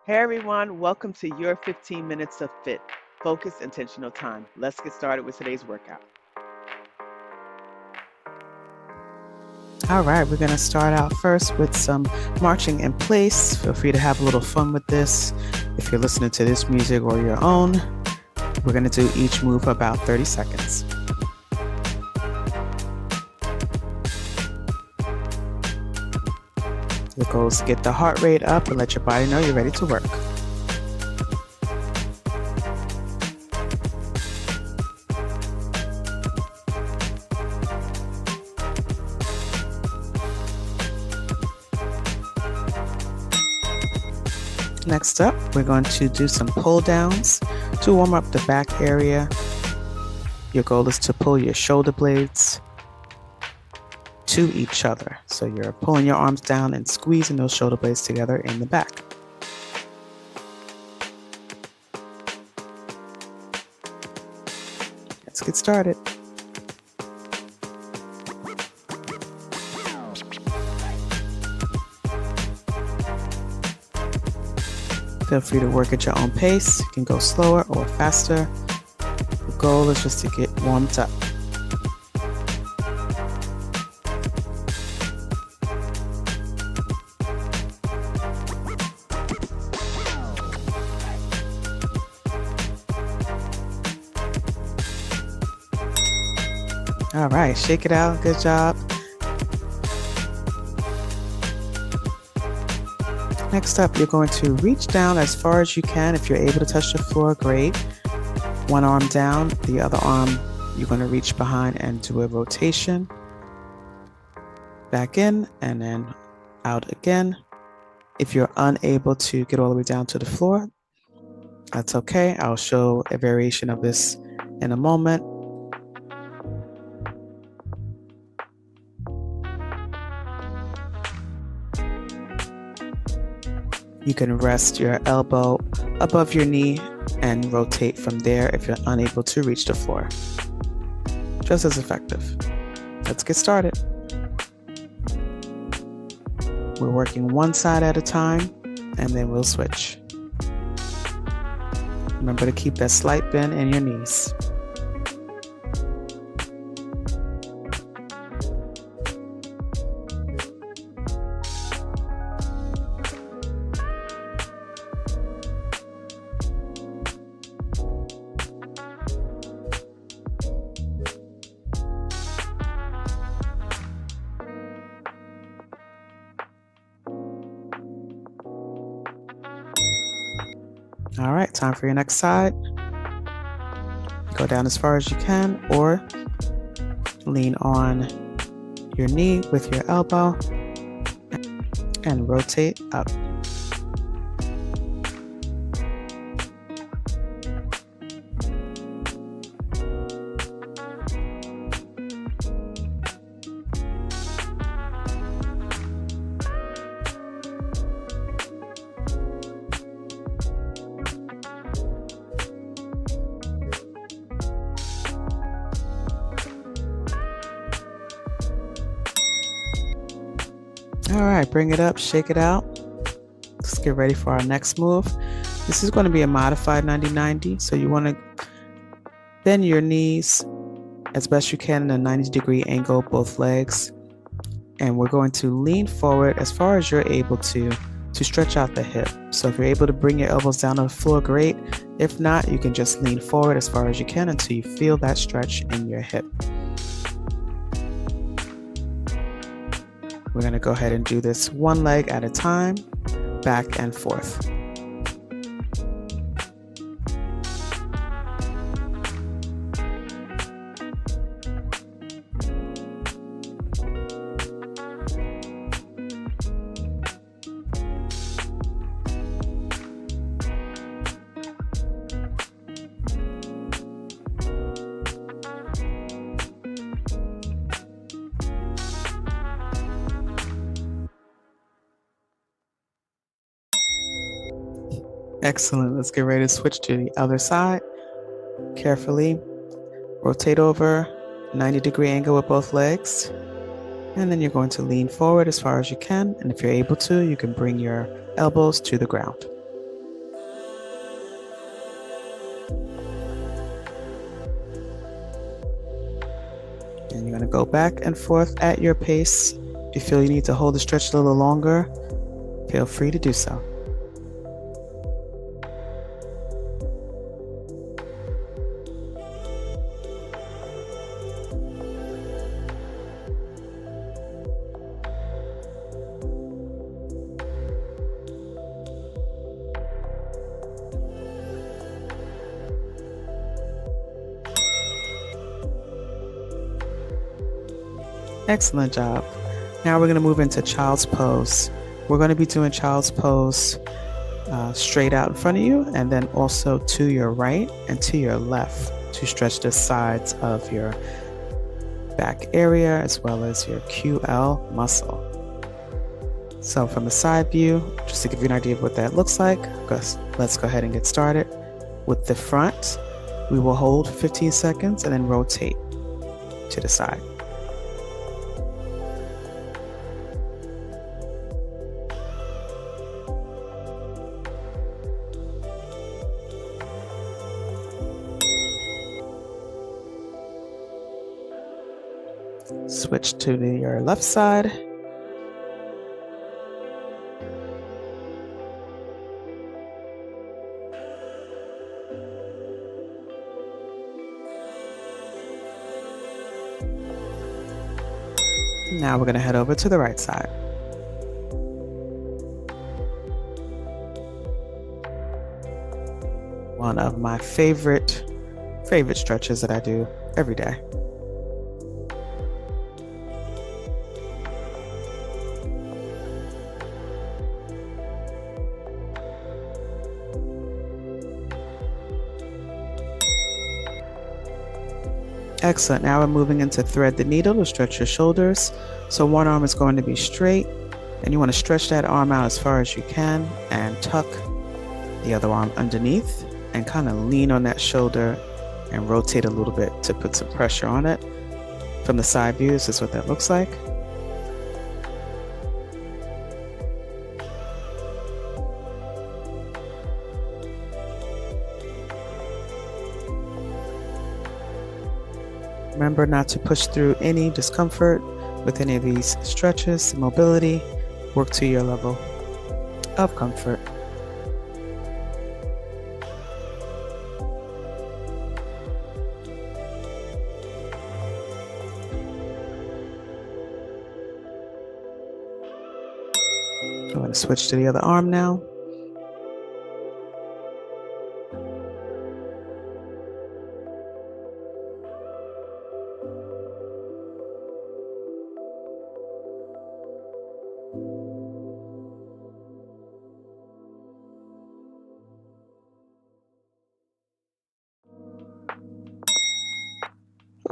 Hey everyone, welcome to your 15 minutes of fit, focused, intentional time. Let's get started with today's workout. All right, we're going to start out first with some marching in place. Feel free to have a little fun with this. If you're listening to this music or your own, we're going to do each move for about 30 seconds. The goal is to get the heart rate up and let your body know you're ready to work. Next up, we're going to do some pull-downs to warm up the back area. Your goal is to pull your shoulder blades to each other. So you're pulling your arms down and squeezing those shoulder blades together in the back. Let's get started. Feel free to work at your own pace. You can go slower or faster. The goal is just to get warmed up. All right, shake it out. Good job. Next up, you're going to reach down as far as you can. If you're able to touch the floor, great. One arm down, the other arm, you're going to reach behind and do a rotation. Back in and then out again. If you're unable to get all the way down to the floor, that's okay. I'll show a variation of this in a moment. You can rest your elbow above your knee and rotate from there if you're unable to reach the floor. Just as effective. Let's get started. We're working one side at a time, and then we'll switch. Remember to keep that slight bend in your knees. All right, time for your next side. Go down as far as you can or lean on your knee with your elbow and rotate up. All right, bring it up, shake it out. Let's get ready for our next move. This is going to be a modified 90-90. So you want to bend your knees as best you can in a 90-degree angle, both legs. And we're going to lean forward as far as you're able to stretch out the hip. So if you're able to bring your elbows down on the floor, great. If not, you can just lean forward as far as you can until you feel that stretch in your hip. We're going to go ahead and do this one leg at a time, back and forth. Excellent. Let's get ready to switch to the other side. Carefully rotate over, 90-degree angle with both legs. And then you're going to lean forward as far as you can. And if you're able to, you can bring your elbows to the ground. And you're going to go back and forth at your pace. If you feel you need to hold the stretch a little longer, feel free to do so. Excellent job. Now we're going to move into child's pose. We're going to be doing child's pose straight out in front of you, and then also to your right and to your left to stretch the sides of your back area as well as your QL muscle. So from the side view, just to give you an idea of what that looks like, let's go ahead and get started. With the front, we will hold 15 seconds and then rotate to the side. Switch to your left side. Now we're going to head over to the right side. One of my favorite stretches that I do every day. Excellent. Now we're moving into thread the needle to stretch your shoulders. So one arm is going to be straight, and you want to stretch that arm out as far as you can and tuck the other arm underneath and kind of lean on that shoulder and rotate a little bit to put some pressure on it. From the side view, this is what that looks like. Remember not to push through any discomfort with any of these stretches. Mobility, work to your level of comfort. I'm going to switch to the other arm now.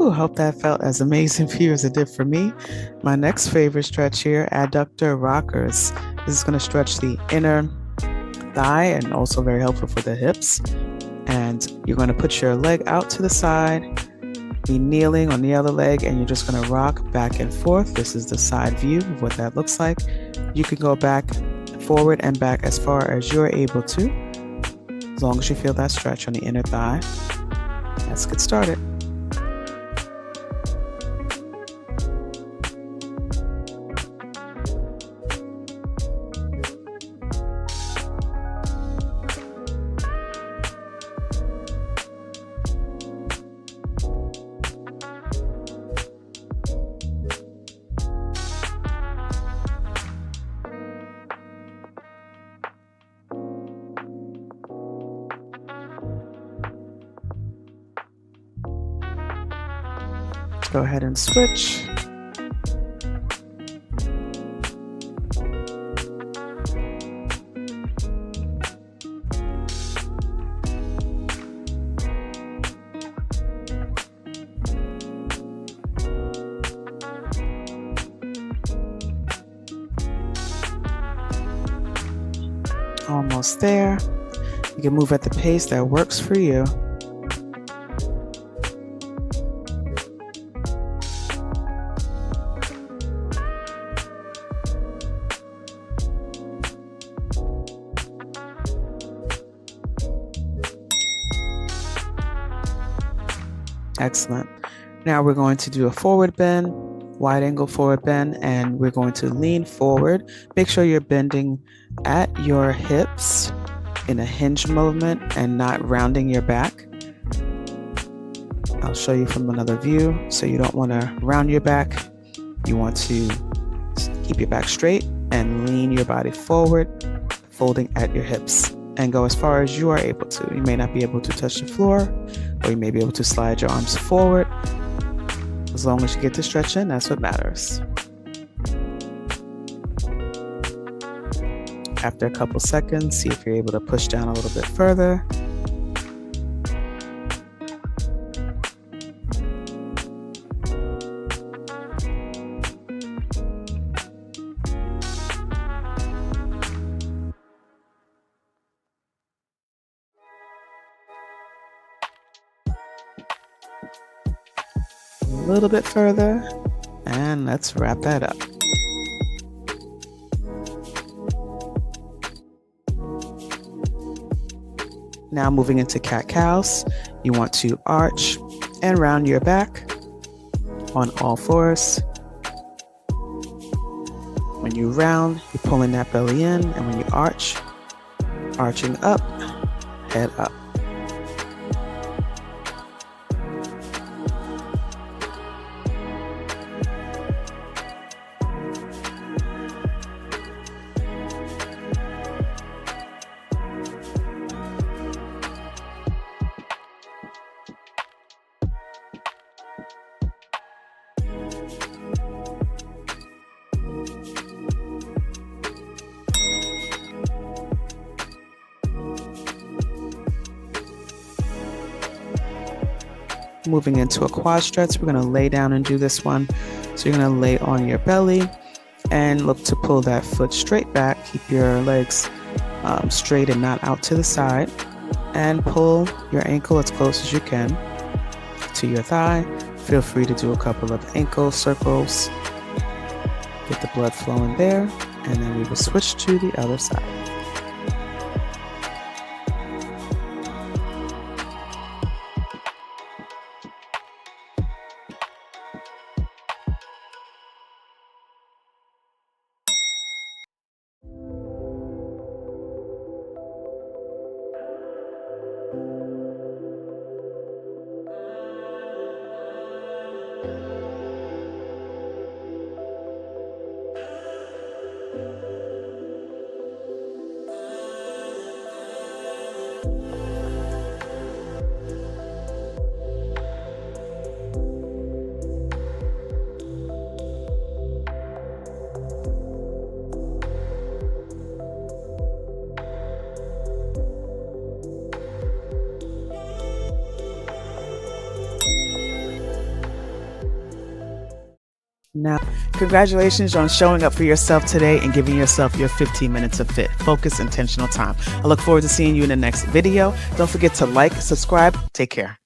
Ooh, hope that felt as amazing for you as it did for me. My next favorite stretch here, Adductor Rockers. This is going to stretch the inner thigh and also very helpful for the hips. And you're going to put your leg out to the side, be kneeling on the other leg, and you're just going to rock back and forth. This is the side view of what that looks like. You can go back, forward, and back as far as you're able to, as long as you feel that stretch on the inner thigh. Let's get started. Go ahead and switch. Almost there. You can move at the pace that works for you. Excellent. Now we're going to do a forward bend, wide angle forward bend, and we're going to lean forward. Make sure you're bending at your hips in a hinge movement and not rounding your back. I'll show you from another view. So you don't want to round your back. You want to keep your back straight and lean your body forward, folding at your hips, and go as far as you are able to. You may not be able to touch the floor, or you may be able to slide your arms forward. As long as you get to stretch in, that's what matters. After a couple seconds, see if you're able to push down a little bit further. A little bit further, and let's wrap that up. Now moving into cat-cows, you want to arch and round your back on all fours. When you round, you're pulling that belly in, and when you arch, arching up, head up. Moving into a quad stretch, we're going to lay down and do this one. So you're going to lay on your belly and look to pull that foot straight back. Keep your legs straight and not out to the side, and pull your ankle as close as you can to your thigh. Feel free to do a couple of ankle circles. Get the blood flowing there, and then we will switch to the other side. Now, congratulations on showing up for yourself today and giving yourself your 15 minutes of fit, focused, intentional time. I look forward to seeing you in the next video. Don't forget to like, subscribe. Take care.